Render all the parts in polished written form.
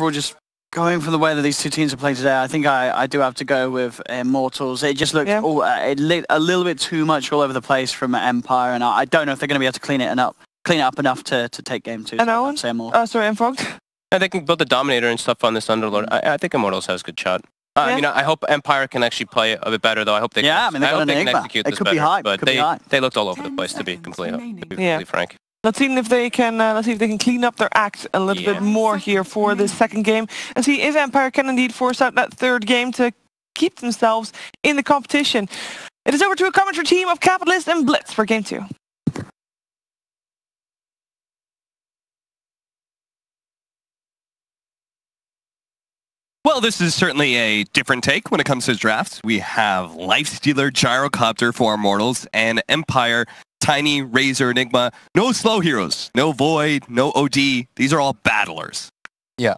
overall, just going from the way that these two teams are playing today, I think I do have to go with Immortals. It just looked it lit a little bit too much all over the place from Empire, and I don't know if they're going to be able to clean it up enough to take game 2. And Owen? Sorry, Enfogged? Yeah, they can build the Dominator and stuff on this Underlord. I think Immortals has a good shot. I mean, I hope Empire can actually play a bit better, though. I hope they can, they can execute this better. High. But they looked all over the place, to be completely frank. Let's see if they can clean up their act a little bit more here for this second game, and see if Empire can indeed force out that third game to keep themselves in the competition. It is over to a commentary team of Capitalist and Blitz for game 2. Well, this is certainly a different take when it comes to drafts. We have Lifestealer, Gyrocopter for Immortals, and Empire, Tiny, Razor, Enigma. No slow heroes, no Void, no OD. These are all battlers. Yeah.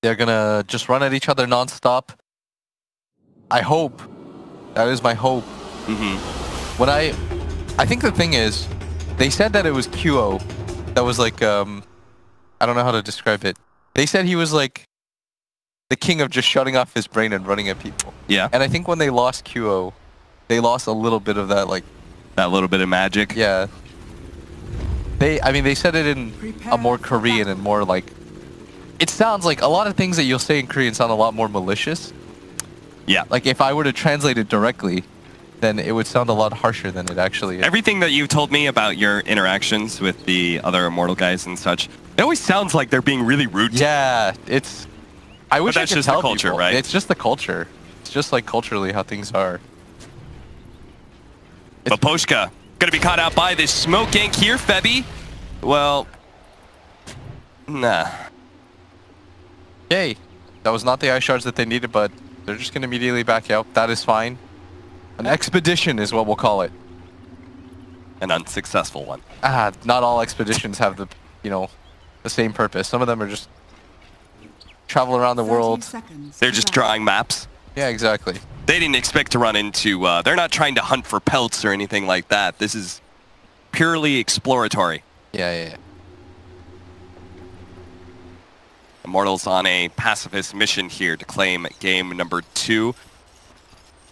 They're gonna just run at each other non-stop. I hope. That is my hope. When I think the thing is, they said that it was QO. That was like, I don't know how to describe it. They said he was like the king of just shutting off his brain and running at people. Yeah. And I think when they lost QO, they lost a little bit of that, like... That little bit of magic. Yeah. They said it in a more Korean and more like... It sounds like a lot of things that you'll say in Korean sound a lot more malicious. Yeah. Like if I were to translate it directly, then it would sound a lot harsher than it actually is. Everything that you told me about your interactions with the other Immortal guys and such, it always sounds like they're being really rude. Yeah, it's... I wish I could tell the culture, people. right? It's just the culture. It's just like culturally how things are. But Poshka gonna be caught out by this smoke gank here, Febby. Well, nah. Yay. That was not the ice shards that they needed, but they're just gonna immediately back out. That is fine. An expedition is what we'll call it. An unsuccessful one. Not all expeditions have the, the same purpose. Some of them are just travel around the world. They're just drawing maps. Yeah, exactly. They didn't expect to run into, they're not trying to hunt for pelts or anything like that. This is purely exploratory. Yeah. Immortals on a pacifist mission here to claim game number 2.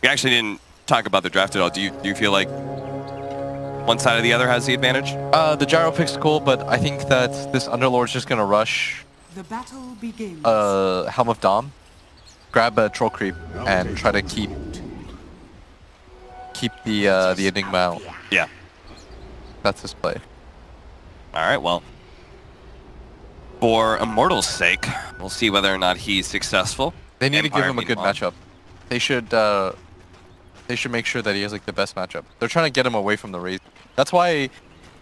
We actually didn't talk about the draft at all. Do you feel like one side or the other has the advantage? The gyro pick's cool, but I think that this Underlord's just gonna rush the battle begins. Helm of Dom, grab a troll creep, and try to keep the Enigma out. Yeah. That's his play. Alright, well, for Immortals' sake, we'll see whether or not he's successful. They need to give him a good matchup. They should make sure that he has like the best matchup. They're trying to get him away from the Razor. That's why,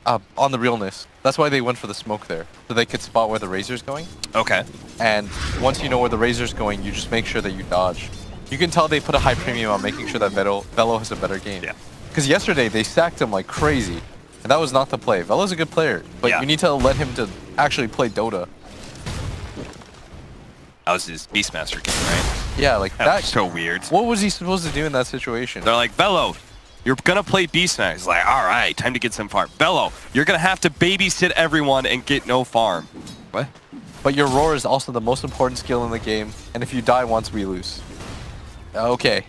on the realness, that's why they went for the smoke there, so they could spot where the Razor's going. Okay. And once you know where the Razor's going, you just make sure that you dodge. You can tell they put a high premium on making sure that Velo has a better game. Yeah. Because yesterday they stacked him like crazy, and that was not the play. Velo's a good player, but you need to let him to actually play Dota. That was his Beastmaster game, right? Yeah, like that was so weird. What was he supposed to do in that situation? They're like, Velo, you're gonna play Beastmaster. He's like, all right, time to get some farm. Velo, you're gonna have to babysit everyone and get no farm. What? But your roar is also the most important skill in the game, and if you die once, we lose. Okay.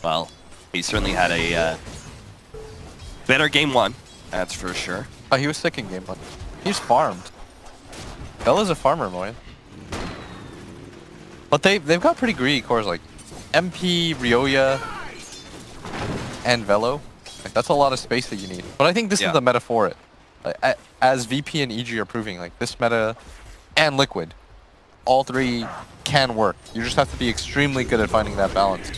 Well, he certainly had a better game 1, that's for sure. Oh, he was sick in game 1. He's farmed. Velo's a farmer, boy. But they've got pretty greedy cores like MP, Ryoya, and Velo. Like, that's a lot of space that you need. But I think this is the meta for it. Like, as VP and EG are proving, like this meta and Liquid, all three can work. You just have to be extremely good at finding that balance.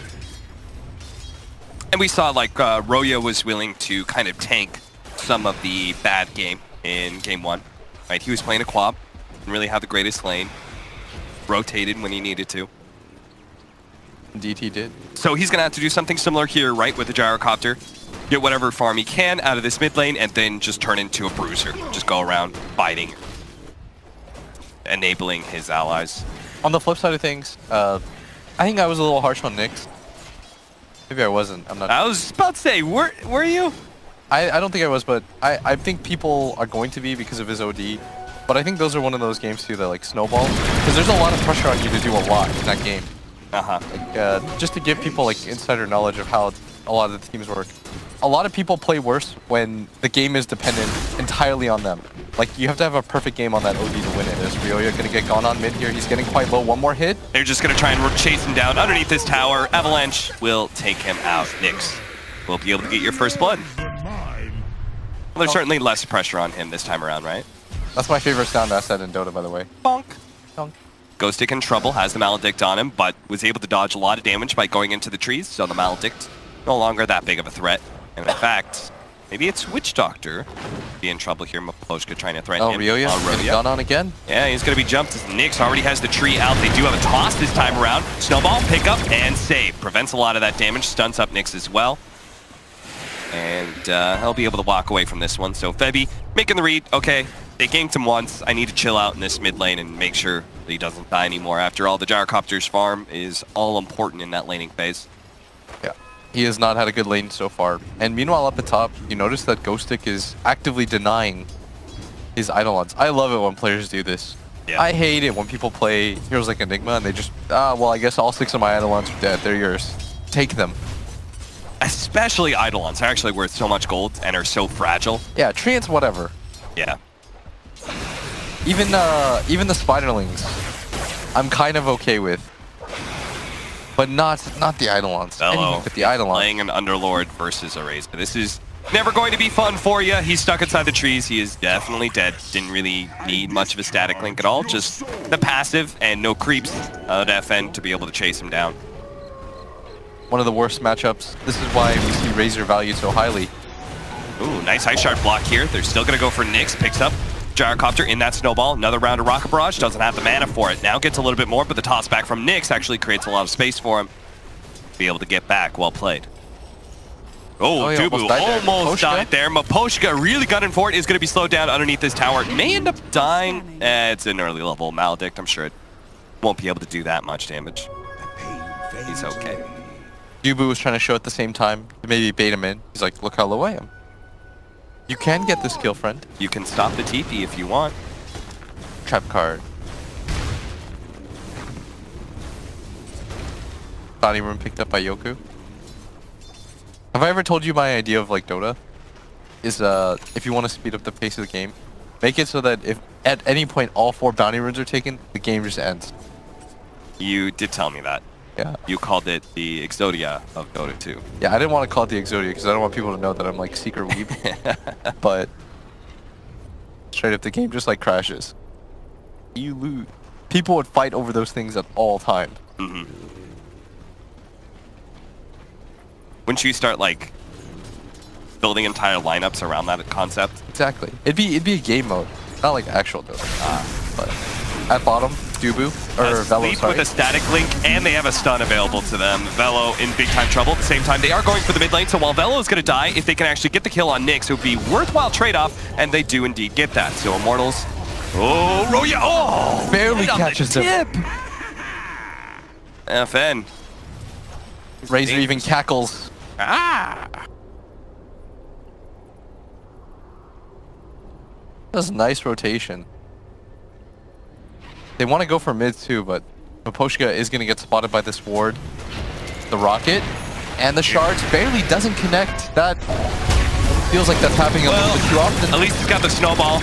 And we saw like Ryoya was willing to kind of tank some of the bad game in game 1. Right, he was playing a quab, didn't really have the greatest lane, rotated when he needed to. Indeed he did. So he's gonna have to do something similar here, right, with the Gyrocopter. Get whatever farm he can out of this mid lane and then just turn into a bruiser. Just go around fighting, enabling his allies. On the flip side of things, I think I was a little harsh on Nyx. Maybe I wasn't. I'm not. I was about to say, were you? I don't think I was, but I think people are going to be because of his OD. But I think those are one of those games too that like snowball, because there's a lot of pressure on you to do a lot in that game. Like, just to give people like insider knowledge of how a lot of the teams work. A lot of people play worse when the game is dependent entirely on them. Like, you have to have a perfect game on that OD to win it. Is Ryoya going to get gone on mid here? He's getting quite low. One more hit. They're just going to try and chase him down underneath this tower. Avalanche will take him out. Nyx will be able to get your first blood. Well, there's certainly less pressure on him this time around, right? That's my favorite sound asset in Dota, by the way. Bonk. Bonk. Ghostic in trouble, has the Maledict on him, but was able to dodge a lot of damage by going into the trees, so the Maledict no longer that big of a threat. And in fact, maybe it's Witch Doctor be in trouble here. Miposhka trying to threaten him. Ryoya gone on again. Yeah, he's going to be jumped as Nyx already has the tree out. They do have a toss this time around. Snowball, pick up, and save. Prevents a lot of that damage, stunts up Nyx as well. And he'll be able to walk away from this one. So Febby making the read. Okay, they ganked him once. I need to chill out in this mid lane and make sure that he doesn't die anymore. After all, the Gyrocopter's farm is all important in that laning phase. Yeah. He has not had a good lane so far. And meanwhile, up the top, you notice that Ghostic is actively denying his Eidolons. I love it when players do this. Yeah. I hate it when people play heroes like Enigma and they just, well, I guess all 6 of my Eidolons are dead. They're yours. Take them. Especially Eidolons. They're actually worth so much gold and are so fragile. Yeah, Treants, whatever. Yeah. Even the Spiderlings, I'm kind of okay with. But not the Eidolons. Hello. With the Eidolons. Playing an Underlord versus a Razor. This is never going to be fun for you. He's stuck inside the trees. He is definitely dead. Didn't really need much of a static link at all. Just the passive and no creeps at FN to be able to chase him down. One of the worst matchups. This is why we see Razor valued so highly. Ooh, nice Ice Shard block here. They're still going to go for Nyx. Picks up Gyrocopter in that snowball. Another round of Rocket Barrage. Doesn't have the mana for it. Now gets a little bit more, but the toss back from Nyx actually creates a lot of space for him. Be able to get back. Well played. Oh, Dubu almost died there. Miposhka really gunning for it. Is going to be slowed down underneath this tower. May end up dying. It's an early level Maledict. I'm sure it won't be able to do that much damage. He's okay. Dubu was trying to show at the same time to maybe bait him in. He's like, look how low I am. You can get this kill, friend. You can stop the TP if you want. Trap card. Body room picked up by Yoku. Have I ever told you my idea of like Dota? Is if you want to speed up the pace of the game, make it so that if at any point all 4 bounty runes are taken, the game just ends. You did tell me that. Yeah. You called it the Exodia of Dota 2. Yeah, I didn't want to call it the Exodia because I don't want people to know that I'm like secret weeb. But straight up the game just like crashes. You lose. People would fight over those things at all times. Mm-hmm. Wouldn't you start like building entire lineups around that concept? Exactly. It'd be a game mode, not like actual Dota. But at bottom, Dubu or Velo. With a static link, and they have a stun available to them. Velo in big time trouble. At the same time, they are going for the mid lane. So while Velo is going to die, if they can actually get the kill on Nyx, it would be worthwhile trade off, and they do indeed get that. So Immortals. Oh, Ryoya! Oh, barely catches him. FN. Razor even cackles. Ah! That's a nice rotation. They want to go for mid too, but Miposhka is going to get spotted by this ward. The rocket and the shards barely doesn't connect. That feels like that's happening a little bit too often. At least he's got the snowball.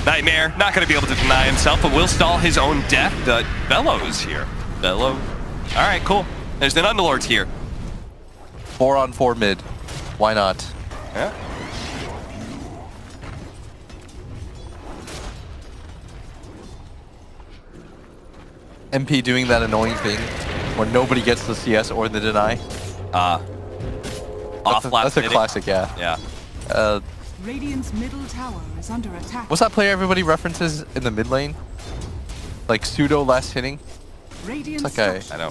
Nightmare, not going to be able to deny himself, but will stall his own death. The Velo is here. Velo. All right, cool. There's an Underlord here. 4-on-4 mid. Why not? Yeah. MP doing that annoying thing where nobody gets the CS or the deny. That's a classic, yeah. Yeah. Radiant's middle tower is under attack. What's that player everybody references in the mid lane? Like pseudo last hitting? Radiant's it's like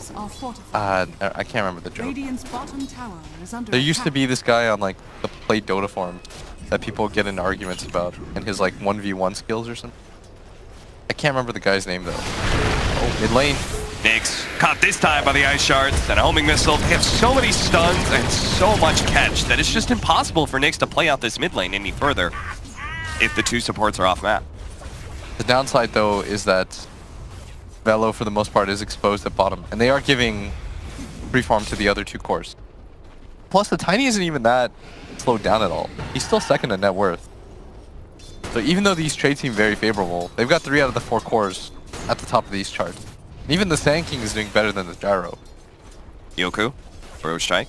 I can't remember the joke. Radiant's bottom tower is under there used to be this guy on like the Play Dota forum that people get into arguments about and his like 1v1 skills or something. I can't remember the guy's name though. Oh, mid lane. Nyx caught this time by the ice shards and a homing missile. They have so many stuns and so much catch that it's just impossible for Nyx to play out this mid lane any further if the 2 supports are off map. The downside, though, is that Velo, for the most part, is exposed at bottom. And they are giving free farm to the other two cores. Plus, the Tiny isn't even that slowed down at all. He's still second in net worth. So even though these trades seem very favorable, they've got 3 out of the 4 cores at the top of these charts. And even the Sand King is doing better than the Gyro. Yoku, Road Strike,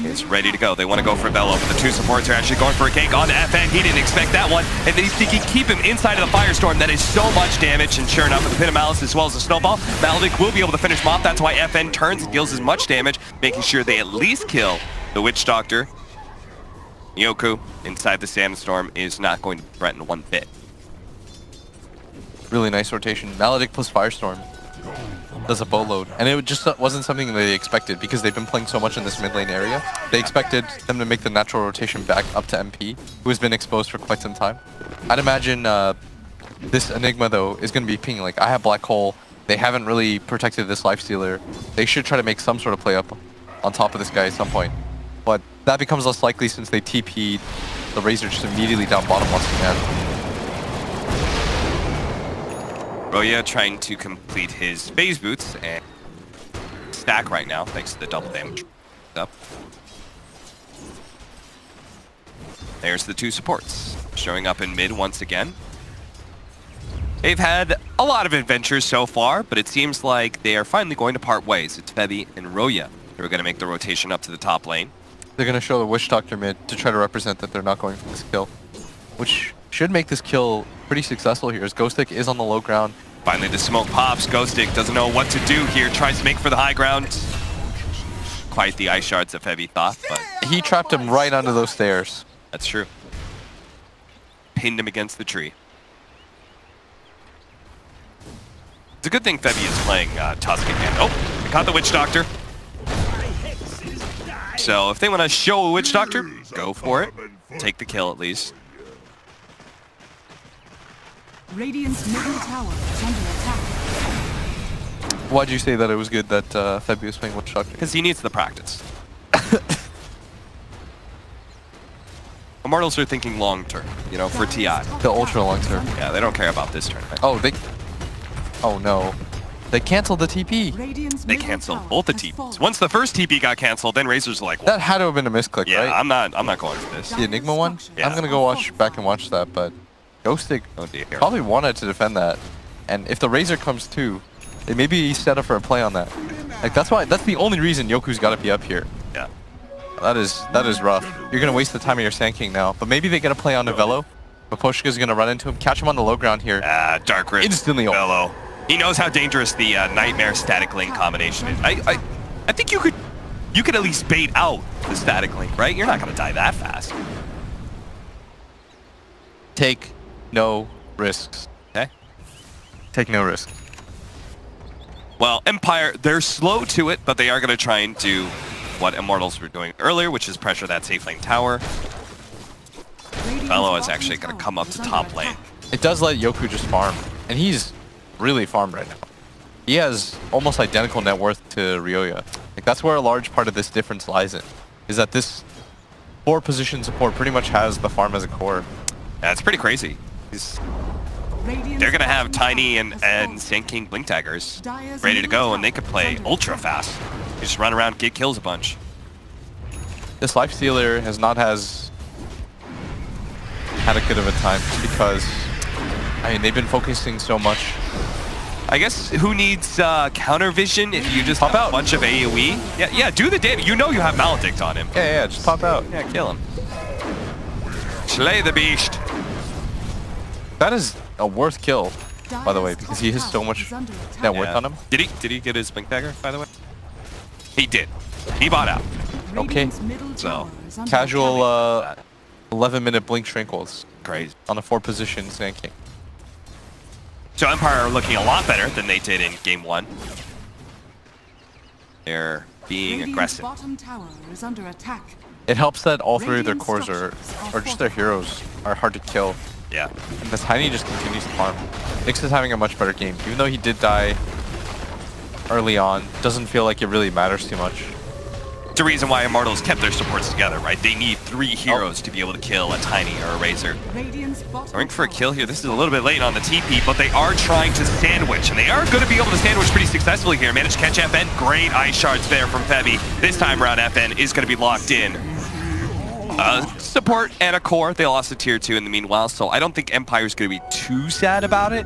is ready to go. They want to go for Velo, but the 2 supports are actually going for a gank on FN. He didn't expect that one, and then he can keep him inside of the Firestorm. That is so much damage, and sure enough, with the Pit of Malice as well as the Snowball, Maledic will be able to finish him off. That's why FN turns and deals as much damage, making sure they at least kill the Witch Doctor. Yoku, inside the Sandstorm, is not going to threaten one bit. Really nice rotation. Maledic plus Firestorm does a boatload. And it just wasn't something that they expected because they've been playing so much in this mid lane area. They expected them to make the natural rotation back up to MP, who has been exposed for quite some time. I'd imagine this Enigma, though, is going to be pinging. Like, I have Black Hole. They haven't really protected this Lifestealer. They should try to make some sort of play up on top of this guy at some point. But that becomes less likely since they TP'd the Razor just immediately down bottom once again. Roya trying to complete his phase boots and stack right now thanks to the double damage. Up. There's the 2 supports showing up in mid once again. They've had a lot of adventures so far, but it seems like they are finally going to part ways. It's Febby and Roya who are going to make the rotation up to the top lane. They're going to show the Witch Doctor mid to try to represent that they're not going for this kill, which should make this kill pretty successful here, as Ghostic is on the low ground. Finally, the smoke pops. Ghostic doesn't know what to do here. Tries to make for the high ground. Quite the ice shards that Febby thought, but he trapped him right under those stairs. That's true. Pinned him against the tree. It's a good thing Febby is playing Tusk again. Oh, they caught the Witch Doctor. So if they want to show a Witch Doctor, go for it. Take the kill at least. Radiant's middle tower is under attack. Why'd you say that it was good that Febby was playing Witch Doctor? Because he needs the practice. Immortals are thinking long term, you know, for TI. The ultra long term. Yeah, they don't care about this tournament. Oh, oh no. They canceled the TP. They canceled both the TPs. Once the first TP got canceled, then Razor's like, that had to have been a misclick, yeah, right? I'm not going for this. The Enigma one? Yeah. I'm gonna go back and watch that, but Ghostic probably wanted to defend that. And if the Razor comes too, they maybe set up for a play on that. Like that's the only reason Yoku's gotta be up here. Yeah. That is rough. You're gonna waste the time of your Sand King now. But maybe they get a play on Velo. Baposhka's gonna run into him, catch him on the low ground here. Dark Rip. Instantly Velo. He knows how dangerous the Nightmare Static Link combination is. I think you could at least bait out the Static Link, right? You're not gonna die that fast. Take no risks. Okay. Take no risks. Well, Empire, they're slow to it, but they are gonna try and do what Immortals were doing earlier, which is pressure that safe lane tower. Velo is actually gonna come up to top lane. It does let Yoku just farm, and he's really farmed right now. He has almost identical net worth to Ryoya. Like that's where a large part of this difference lies in, is that this 4 position support pretty much has the farm as a core. Yeah, it's pretty crazy. They're gonna have Tiny and Sand King Blink Daggers ready to go, and they could play ultra fast. They just run around, get kills a bunch. This Lifestealer has not had a good of a time because, I mean, they've been focusing so much. I guess who needs counter vision if you just pop have out a bunch of AoE? Yeah, do the damage. You know you have Maledict on him. Yeah, just pop out. Yeah, kill him. Slay the beast. That is a worth kill, by the way, because he has so much net worth on him. Did he get his Blink Dagger, by the way? He did. He bought out. Okay. So, casual 11-minute Blink Shrinkles. Crazy. On a 4-position Sand King. So Empire are looking a lot better than they did in Game 1. They're being aggressive. Bottom tower is under attack. It helps that all 3 of their cores or just their heroes are hard to kill. Yeah. And the Tiny just continues to farm. Nyx is having a much better game. Even though he did die early on, doesn't feel like it really matters too much. It's the reason why Immortals kept their supports together, right? They need 3 heroes to be able to kill a Tiny or a Razor. Going for a kill here. This is a little bit late on the TP, but they are trying to sandwich, and they are going to be able to sandwich pretty successfully here. Managed to catch FN. Great ice shards there from Febby. This time around, FN is going to be locked in. Support and a core. They lost a tier 2 in the meanwhile, so I don't think Empire's going to be too sad about it.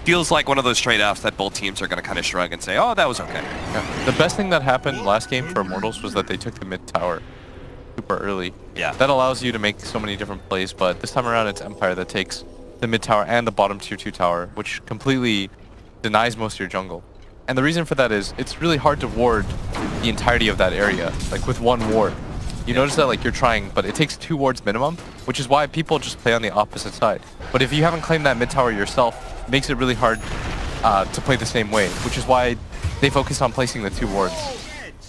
Feels like one of those trade-offs that both teams are going to kind of shrug and say, oh, that was okay. Yeah. The best thing that happened last game for Immortals was that they took the mid tower super early. Yeah. That allows you to make so many different plays, but this time around it's Empire that takes the mid tower and the bottom tier 2 tower, which completely denies most of your jungle. And the reason for that is it's really hard to ward the entirety of that area, like with one ward. You notice that like you're trying, but it takes 2 wards minimum, which is why people just play on the opposite side. But if you haven't claimed that mid tower yourself, it makes it really hard to play the same way, which is why they focus on placing the 2 wards.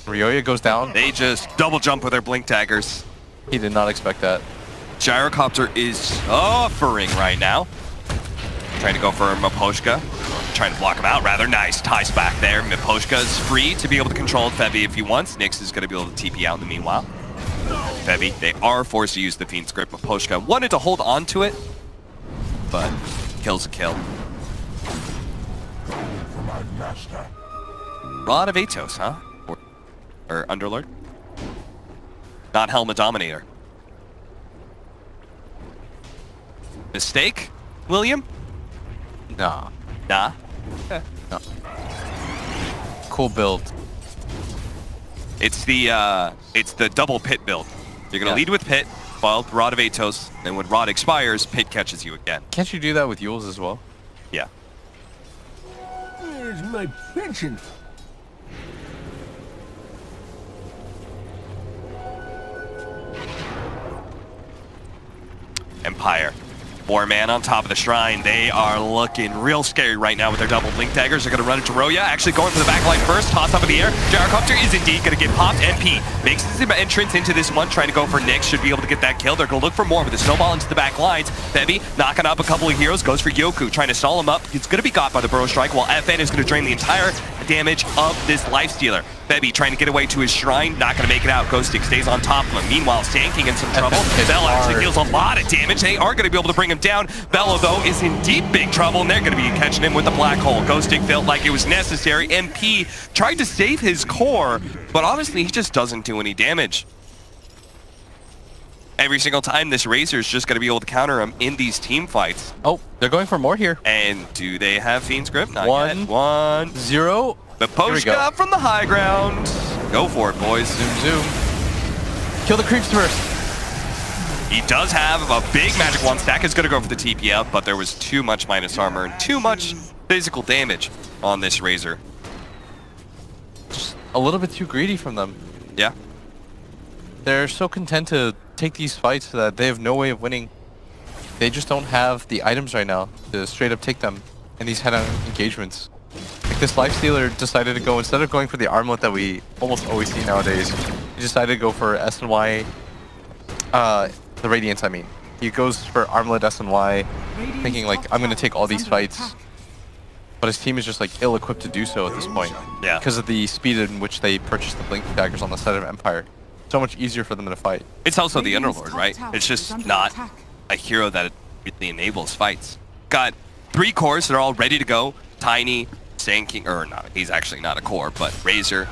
Ryoya goes down. They just double jump with their blink daggers. He did not expect that. Gyrocopter is suffering right now. Trying to go for Miposhka. Trying to block him out, rather. Nice ties back there. Miposhka is free to be able to control Febby if he wants. Nyx is going to be able to TP out in the meanwhile. Febby, they are forced to use the Fiend's Grip. Miposhka wanted to hold on to it, but kill's a kill. Rod of Atos, huh? Or Underlord? Not Helma Dominator. Mistake, William? Nah. Nah? No. Cool build. It's the double Pit build. You're gonna lead with Pit, followed Rod of Atos, and when Rod expires, Pit catches you again. Can't you do that with Yules as well? Yeah. Where's my pension? Empire. 4 man on top of the shrine. They are looking real scary right now with their double blink daggers. They're going to run into Roya. Actually going for the backline first. Toss up in the air. Gyrocopter is indeed going to get popped. MP makes his entrance into this one. Trying to go for Nyx. Should be able to get that kill. They're going to look for more with the snowball into the back lines. Febby knocking up a couple of heroes. Goes for Yoku. Trying to stall him up. He's going to be got by the Burrow Strike while FN is going to drain the entire damage of this Lifestealer. Febby trying to get away to his shrine, not going to make it out. Ghostic stays on top of him. Meanwhile, Sanking in some trouble. Bell actually deals a lot of damage. They are going to be able to bring him down. Bello, though, is in deep big trouble, and they're going to be catching him with the black hole. Ghostic felt like it was necessary. MP tried to save his core, but honestly, he just doesn't do any damage. Every single time, this Razor is just going to be able to counter him in these team fights. Oh, they're going for more here. And do they have Fiend's Grip? Not yet. 1-0. Miposhka from the high ground. Go for it, boys. Zoom, zoom. Kill the creeps first. He does have a big magic wand stack. Is going to go for the TP out, but there was too much minus armor and too much physical damage on this Razor. Just a little bit too greedy from them. Yeah. They're so content to take these fights that they have no way of winning. They just don't have the items right now to straight up take them in these head-on engagements. Like this Lifestealer decided to go, instead of going for the armlet that we almost always see nowadays, he decided to go for S&Y, the Radiance I mean. He goes for armlet S&Y, thinking like, I'm going to take all these fights. But his team is just like ill-equipped to do so at this point. Yeah. Because of the speed in which they purchased the Blink daggers on the side of Empire. So much easier for them to fight. It's also the Underlord, right? It's just not a hero that really enables fights. Got 3 cores that are all ready to go. Tiny, Sanking, or not, he's actually not a core, but Razor.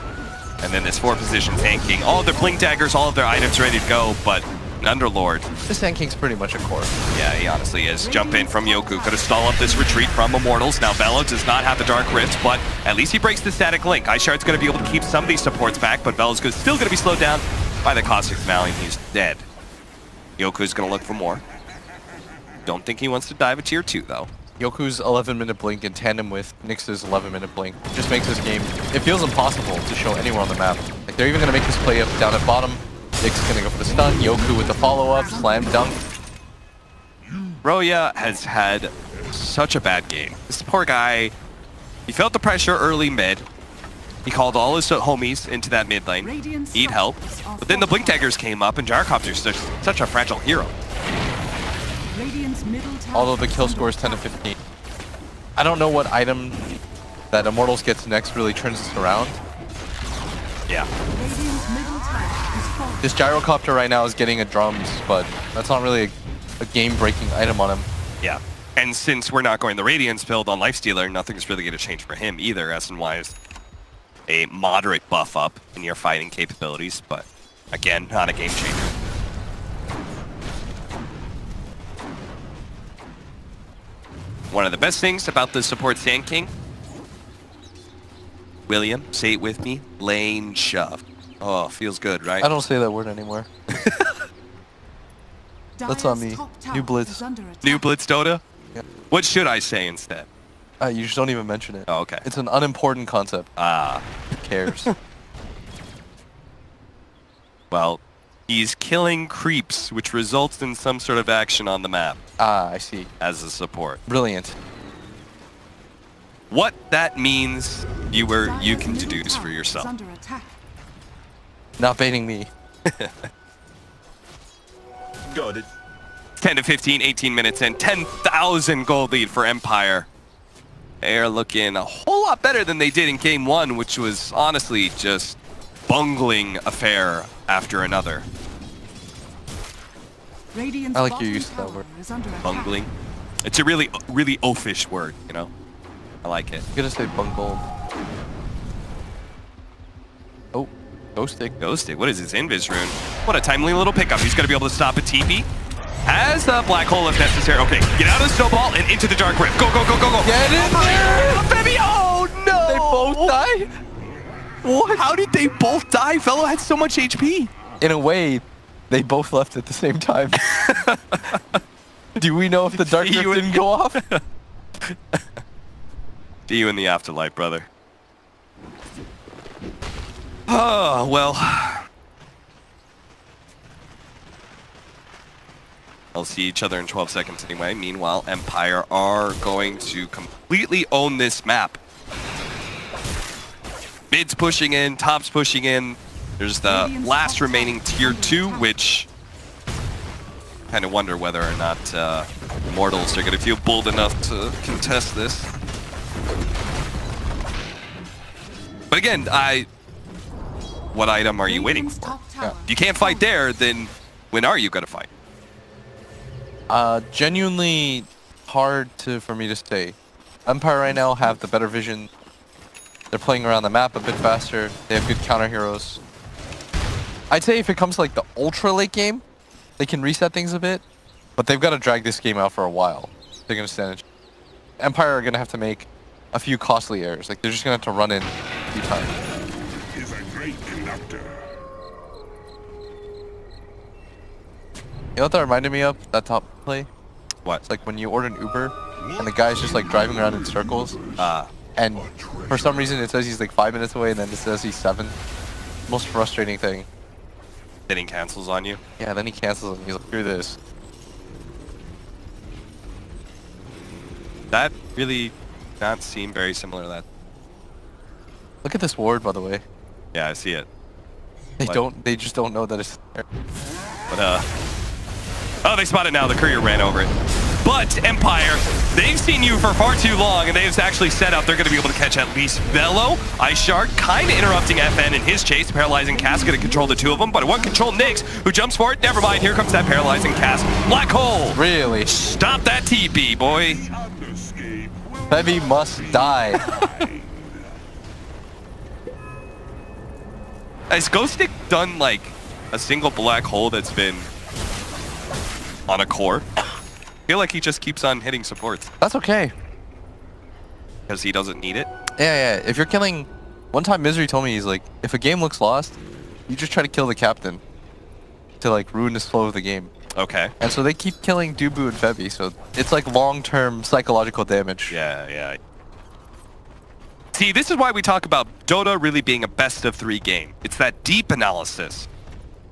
And then this 4-position Sanking. All of their Blink daggers, all of their items ready to go, but an Underlord. This Sanking's pretty much a core. Yeah, he honestly is. Jump in from Yoku. Could have stall up this retreat from Immortals. Now Velo does not have the Dark Rift, but at least he breaks the static link. Ice Shard's going to be able to keep some of these supports back, but Velo's still going to be slowed down by the Caustic Finale, and he's dead. Yoku's going to look for more. Don't think he wants to dive a tier 2, though. Yoku's 11-minute blink in tandem with Nyx's 11-minute blink just makes this game, it feels impossible to show anywhere on the map. Like, they're even going to make this play up down at bottom. Nyx is going to go for the stun. Yoku with the follow-up, slam dunk. Roya has had such a bad game. This poor guy, he felt the pressure early mid. He called all his homies into that mid lane, need help. But then the Blink Daggers came up, and Gyrocopter's such a fragile hero. Although the kill score is 10 to 15. I don't know what item that Immortals gets next really turns this around. Yeah. This gyrocopter right now is getting a drums, but that's not really a game-breaking item on him. Yeah. And since we're not going the Radiance build on Lifestealer, nothing's really going to change for him either. SNY is a moderate buff up in your fighting capabilities, but again, not a game changer. One of the best things about the support Sand King, William, say it with me, lane shove. Oh, feels good, right? I don't say that word anymore. That's on me. New Blitz. New Blitz Dota? Yeah. What should I say instead? You just don't even mention it. Oh, okay. It's an unimportant concept. Ah. Who cares? Well, he's killing creeps, which results in some sort of action on the map. Ah, I see. As a support. Brilliant. What that means, viewer, you can deduce for yourself. Not baiting me. Got it. 10 to 15, 18 minutes in, 10,000 gold lead for Empire. They're looking a whole lot better than they did in game one, which was honestly just bungling affair after another. I like your use of that word. Bungling. It's a really oafish word, you know? I like it. I'm gonna say bungle. Oh, Ghostic. Ghostic. What is this invis rune? What a timely little pickup. He's gonna be able to stop a TP. Has the black hole if necessary. Okay, get out of the snowball and into the dark rift. Go, go, go, go, go. Get in there! Baby, oh no! They both died? What? How did they both die? Fellow had so much HP. In a way, they both left at the same time. Do we know if the dark rift didn't go off? See you in the afterlife, brother. Oh, well. They'll see each other in 12 seconds anyway. Meanwhile, Empire are going to completely own this map. Mid's pushing in, top's pushing in. There's the last remaining tier 2, which kind of wonder whether or not Immortals are going to feel bold enough to contest this. But again, what item are you waiting for? Yeah. If you can't fight there, then when are you going to fight? Genuinely hard for me to say. Empire right now have the better vision. They're playing around the map a bit faster. They have good counter heroes. I'd say if it comes to like the ultra late game, they can reset things a bit, but they've got to drag this game out for a while. They're going to stand it. Empire are going to have to make a few costly errors. Like they're just going to have to run in a few times. Is a great conductor. You know what that reminded me of? That top play? What? It's like when you order an Uber and the guy's just like driving around in circles. And for some reason it says he's like 5 minutes away and then it says he's 7. Most frustrating thing. Then he cancels on you? Yeah, then he cancels and he's like, screw this. That really not seem very similar to that. Look at this ward, by the way. Yeah, I see it. They just don't know that it's there. But oh, they spot it now. The courier ran over it. But Empire, they've seen you for far too long, and they've actually set up they're going to be able to catch at least Velo. Ice Shark kind of interrupting FN in his chase. Paralyzing Cast going to control the two of them, but it won't control Nyx, who jumps for it. Never mind, here comes that Paralyzing Cast. Black Hole! Really? Stop that TP, boy. Bevy must die. Has Ghostic done, like, a single Black Hole that's been on a core? I feel like he just keeps on hitting supports. That's okay. Because he doesn't need it? Yeah. If you're killing... One time Misery told me, he's like, if a game looks lost, you just try to kill the captain to like ruin the flow of the game. Okay. And so they keep killing Dubu and Febby, so it's like long-term psychological damage. Yeah. See, this is why we talk about Dota really being a best-of-3 game. It's that deep analysis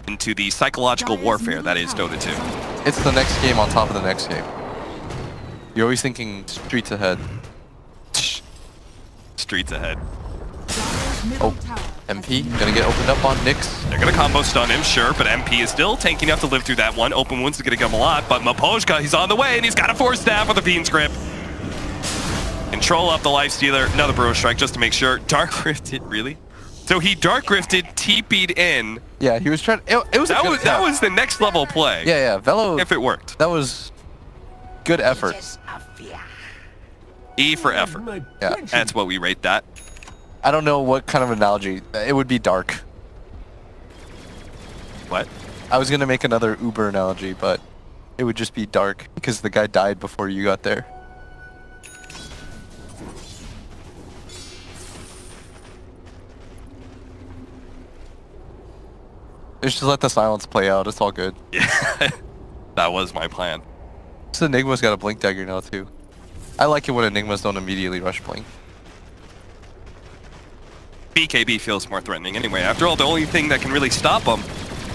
into the psychological warfare that is Dota 2. It's the next game on top of the next game. You're always thinking streets ahead. Streets ahead. Oh, MP gonna get opened up on Nyx. They're gonna combo stun him, sure, but MP is still tanky enough to live through that one. Open wounds is gonna give him a lot, but Mapojka, he's on the way, and he's got a force staff with a Fiend's Grip. Control up the Lifestealer, another Burrow Strike just to make sure. Dark Rift hit, really? So he dark rifted, TP'd in. Yeah, he was trying. It was that was the next level play. Yeah, Velo. If it worked. That was good effort. E for effort. Yeah, that's what we rate that. I don't know what kind of analogy. It would be dark. What? I was gonna make another Uber analogy, but it would just be dark because the guy died before you got there. Just let the silence play out. It's all good. Yeah, that was my plan. So Enigma's got a blink dagger now too. I like it when Enigmas don't immediately rush blink. BKB feels more threatening anyway. After all, the only thing that can really stop him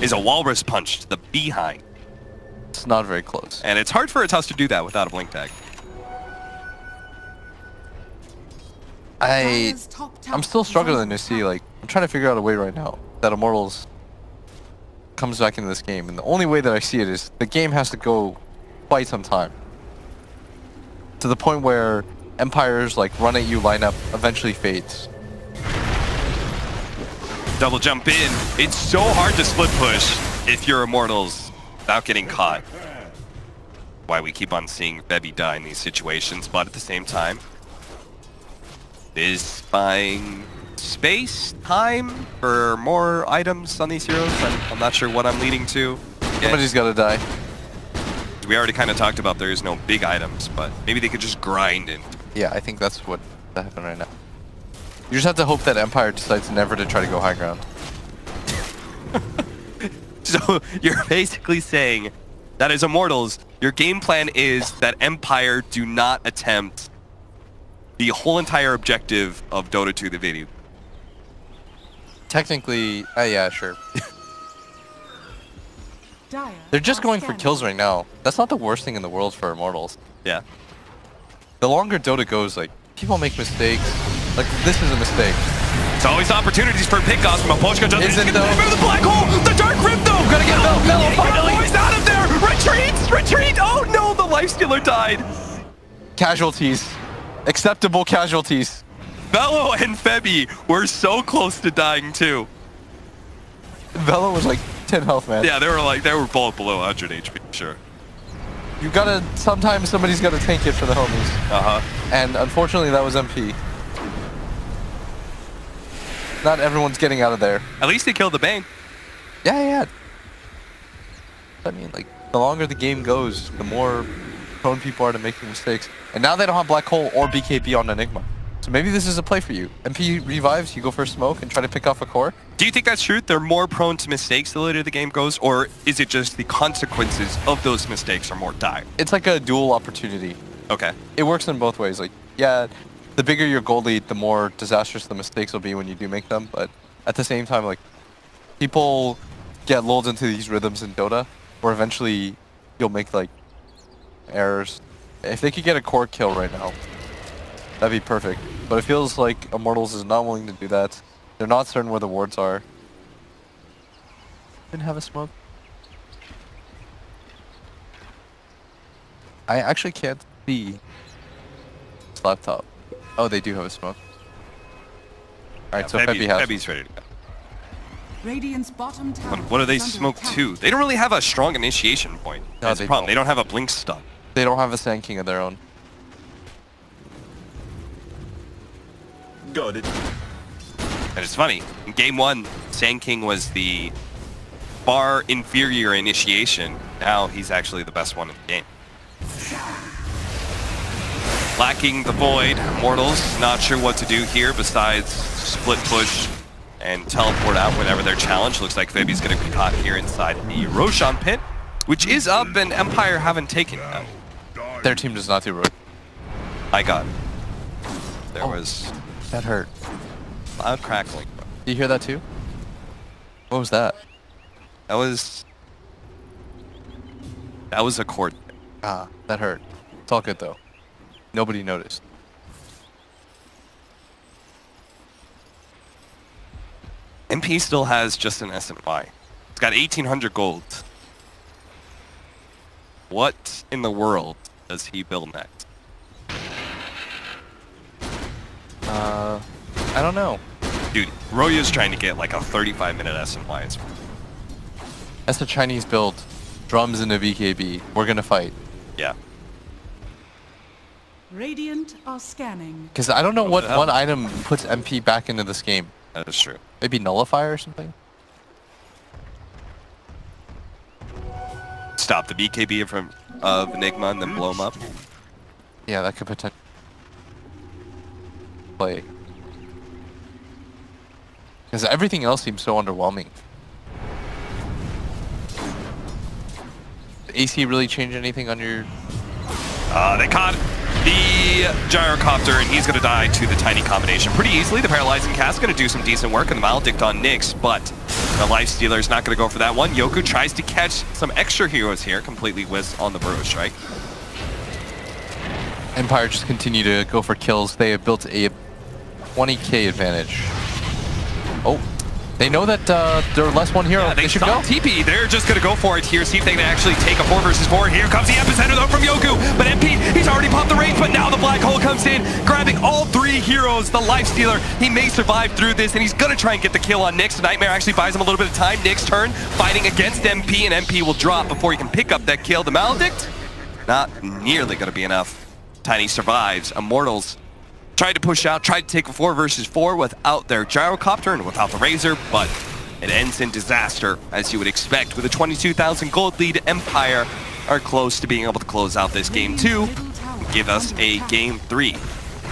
is a walrus punch to the behind. It's not very close. And it's hard for a Tusk to do that without a blink tag. I'm still struggling to see, like, I'm trying to figure out a way right now that Immortals comes back into this game. And the only way that I see it is the game has to go quite some time. To the point where Empire's, like, run at you lineup eventually fades. Double jump in. It's so hard to split push if you're Immortals without getting caught. Why we keep on seeing Bebby die in these situations, but at the same time, is buying space, time for more items on these heroes. I'm not sure what I'm leading to. Somebody's got to die. We already kind of talked about there is no big items, but maybe they could just grind in. Yeah, I think that's what happened right now. You just have to hope that Empire decides never to try to go high ground. So you're basically saying that as Immortals, your game plan is that Empire do not attempt the whole entire objective of Dota 2, the video. Technically, yeah, sure. They're just going for kills right now. That's not the worst thing in the world for Immortals. Yeah. The longer Dota goes, like, people make mistakes. Like, this is a mistake. It's always opportunities for pickoffs from a Poshka. Isn't though? The black hole! The dark rip though! Gotta get Velo finally! He's out of there! Retreat! Retreat! Oh no, the lifestealer died! Casualties. Acceptable casualties. Velo and Febby were so close to dying too. Velo was like 10 health, man. Yeah, they were both below 100 HP, sure. You gotta, sometimes somebody's gotta tank it for the homies. Uh-huh. And unfortunately that was MP. Not everyone's getting out of there. At least they killed the Bane. Yeah. I mean, like, the longer the game goes, the more prone people are to making mistakes. And now they don't have Black Hole or BKB on Enigma. So maybe this is a play for you. MP revives, you go for a smoke and try to pick off a core. Do you think that's true? They're more prone to mistakes the later the game goes? Or is it just the consequences of those mistakes are more dire? It's like a dual opportunity. Okay. It works in both ways. Like, yeah, the bigger your gold lead, the more disastrous the mistakes will be when you do make them. But at the same time, like, people get lulled into these rhythms in Dota where eventually you'll make, like, errors. If they could get a core kill right now, that'd be perfect. But it feels like Immortals is not willing to do that. They're not certain where the wards are. Didn't have a smoke. I actually can't see this laptop. Oh, they do have a smoke. Alright, so Febby has. Febby's ready to go. Radiant's bottom tower. What do they smoke to? They don't really have a strong initiation point. No, That's the problem. They don't have a blink stun. They don't have a Sand King of their own. Got it. And it's funny. In game 1, Sand King was the far inferior initiation. Now he's actually the best one in the game. Lacking the Void, Immortals not sure what to do here besides split push and teleport out whenever they're challenged. Looks like Febby's going to be caught here inside the Roshan pit, which is up and Empire haven't taken it. Their team does not do Roshan. I got it. There was that hurt. Loud crackling. Do you hear that too? What was that? That was a cord. Ah, that hurt. It's all good though. Nobody noticed. MP still has just an SNY. It's got 1,800 gold. What in the world does he build next? I don't know. Dude, Roya's trying to get like a 35-minute SMY. That's a Chinese build. Drums in the BKB. We're gonna fight. Yeah. Radiant are scanning. Because I don't know what one item puts MP back into this game. That is true. Maybe Nullifier or something? Stop the BKB of Enigma and then blow him up. Yeah, that could potentially play. Because everything else seems so underwhelming. Did AC really change anything on your... They caught the Gyrocopter, and he's going to die to the Tiny combination pretty easily. The Paralyzing Cast going to do some decent work, and the Maledict on Nyx, but the Lifestealer is not going to go for that one. Yoku tries to catch some extra heroes here, completely whizzed on the Burrow Strike. Empire just continue to go for kills. They have built a 20k advantage. Oh, they know that they're less one hero. Yeah, they should saw go. TP. They're just going to go for it here, see if they can actually take a 4 versus 4. Here comes the epicenter though from Yoku, but MP, he's already popped the range, but now the Black Hole comes in, grabbing all 3 heroes. The Lifestealer, he may survive through this, and he's going to try and get the kill on Nyx. Nightmare actually buys him a little bit of time. Nyx turn, fighting against MP, and MP will drop before he can pick up that kill. The Maledict, not nearly going to be enough. Tiny survives. Immortals tried to push out, tried to take a 4 versus 4 without their Gyrocopter and without the Razor, but it ends in disaster, as you would expect. With a 22,000 gold lead, Empire are close to being able to close out this game 2 and give us a game 3. The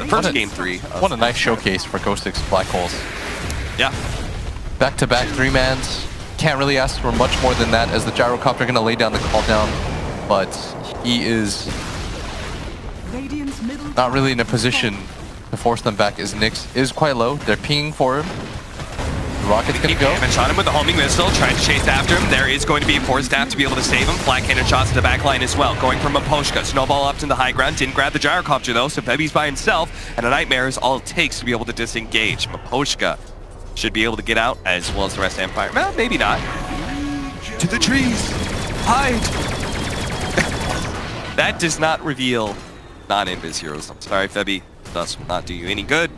first game 3. What a nice showcase for Ghostix Black Holes. Yeah. Back-to-back 3-mans. Can't really ask for much more than that, as the Gyrocopter going to lay down the call down, but he is not really in a position to force them back, as Nyx is quite low. They're pinging for him. The Rocket's gonna go. Damage on him with the homing missile, trying to chase after him. There is going to be a force staff to be able to save him. Flat cannon shots to the back line as well. Going from Maposhka. Snowball up to the high ground. Didn't grab the Gyrocopter though, so Febi's by himself. And a Nightmare is all it takes to be able to disengage. Maposhka should be able to get out, as well as the rest of Empire. Well, maybe not. To the trees! Hide! That does not reveal non-invis heroes. I'm sorry, Febi. Thus will not do you any good.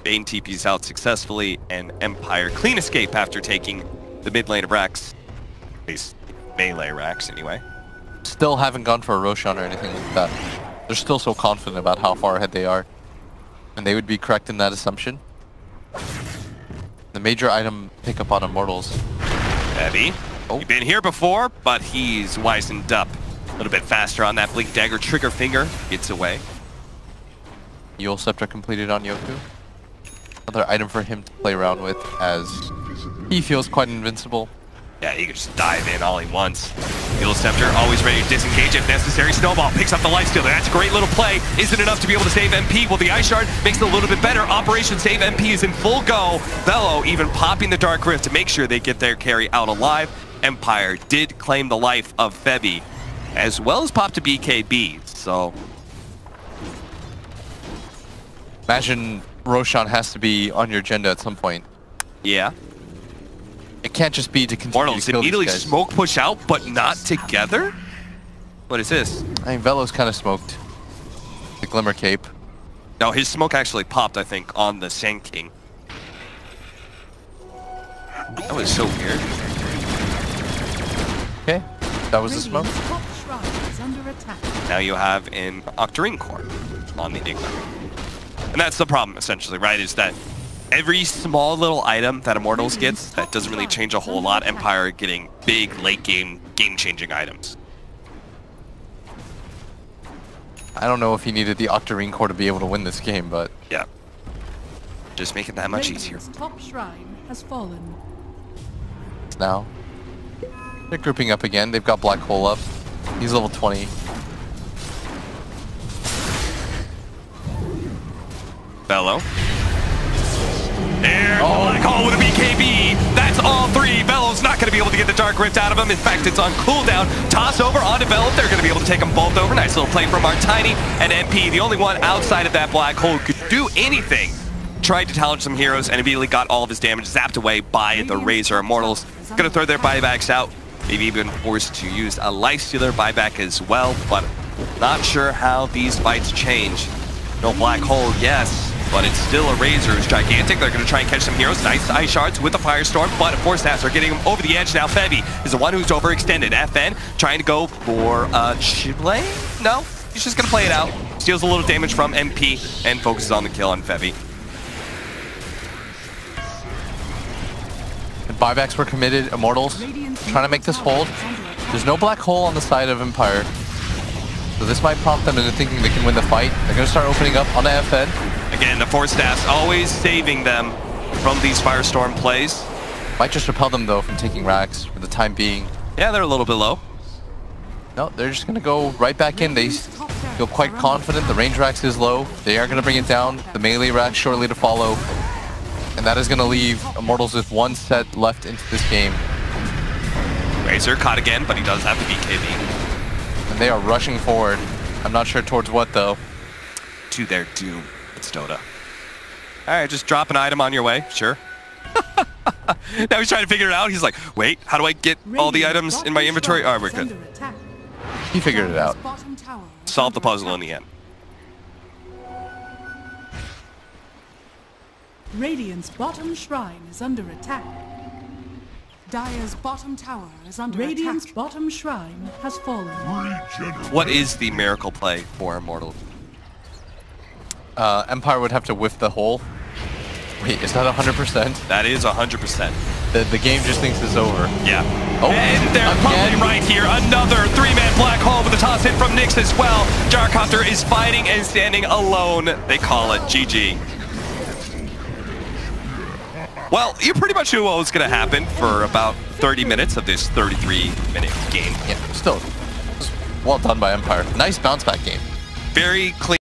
Bane TP's out successfully, and Empire clean escape after taking the mid lane of Rax. At least melee Rax, anyway. Still haven't gone for a Roshan or anything like that. They're still so confident about how far ahead they are. And they would be correct in that assumption. The major item pickup on Immortals. Febi. Oh. He's been here before, but he's wizened up a little bit faster on that Blink Dagger. Trigger Finger gets away. Yule Scepter completed on Yoku. Another item for him to play around with, as he feels quite invincible. Yeah, he can just dive in all he wants. Yule Scepter always ready to disengage if necessary. Snowball picks up the Lifestealer. That's a great little play. Isn't enough to be able to save MP. Well, the Ice Shard makes it a little bit better. Operation Save MP is in full go. Velo even popping the Dark Rift to make sure they get their carry out alive. Empire did claim the life of Febi, as well as pop to BKB, so... Imagine Roshan has to be on your agenda at some point. Yeah. It can't just be to continue Immortals to kill immediately these guys. smoke push out, but not together? What is this? I mean, Velo's kind of smoked. The Glimmer Cape. No, his smoke actually popped, I think, on the Sand King. That was so weird. Okay, that was the smoke. Now you have an Octarine Core on the Enigma. And that's the problem, essentially, right? Is that every small little item that Immortals gets, that doesn't really change a whole lot. Empire getting big, late-game, game-changing items. I don't know if he needed the Octarine Core to be able to win this game, but... Yeah. Just make it that much easier. Top shrine has fallen. Now, they're grouping up again. They've got Black Hole up. He's level 20. Velo. There, Black Hole with a BKB. That's all 3. Velo's not going to be able to get the Dark Rift out of him. In fact, it's on cooldown. Toss over onto Velo. They're going to be able to take them both over. Nice little play from our Tiny and MP. The only one outside of that Black Hole who could do anything. Tried to challenge some heroes and immediately got all of his damage zapped away by the Razor. Immortals going to throw their buybacks out. Maybe even forced to use a Lifestealer buyback as well, but not sure how these fights change. No Black Hole, yes. but it's still a Razor who's gigantic. They're going to try and catch some heroes. Nice Ice Shards with the Firestorm, but Force Snaps are getting him over the edge now. Fevy is the one who's overextended. FN trying to go for Chile? No, he's just going to play it out. Steals a little damage from MP and focuses on the kill on Fevy. And buybacks were committed. Immortals trying to make this hold. There's no black hole on the side of Empire. So this might prompt them into thinking they can win the fight. They're going to start opening up on the FN. Again, the Force Staffs always saving them from these Firestorm plays. Might just repel them though from taking racks for the time being. Yeah, they're a little bit low. No, they're just going to go right back in. They feel quite confident. The range racks is low. They are going to bring it down. The melee racks shortly to follow. And that is going to leave Immortals with one set left into this game. Razor caught again, but he does have the BKB. And they are rushing forward. I'm not sure towards what though. To their doom. It's Dota. Alright, just drop an item on your way. Sure. Now he's trying to figure it out. He's like, wait, how do I get all the items in my inventory? Alright, we're good. He figured it out. Solved the puzzle in the end. Radiant's bottom shrine is under attack. Dire's bottom tower is under attack. Radiant's bottom shrine has fallen. What is the miracle play for Immortal? Empire would have to whiff the hole. Wait, is that 100%? That is 100%. The game just thinks it's over. Yeah. Oh, and they're probably right here. Another three-man black hole with a toss hit from Nyx as well. Gyrocopter is fighting and standing alone. They call it GG. Well, you pretty much knew what was going to happen for about 30 minutes of this 33-minute game. Yeah, still, well done by Empire. Nice bounce back game. Very clean.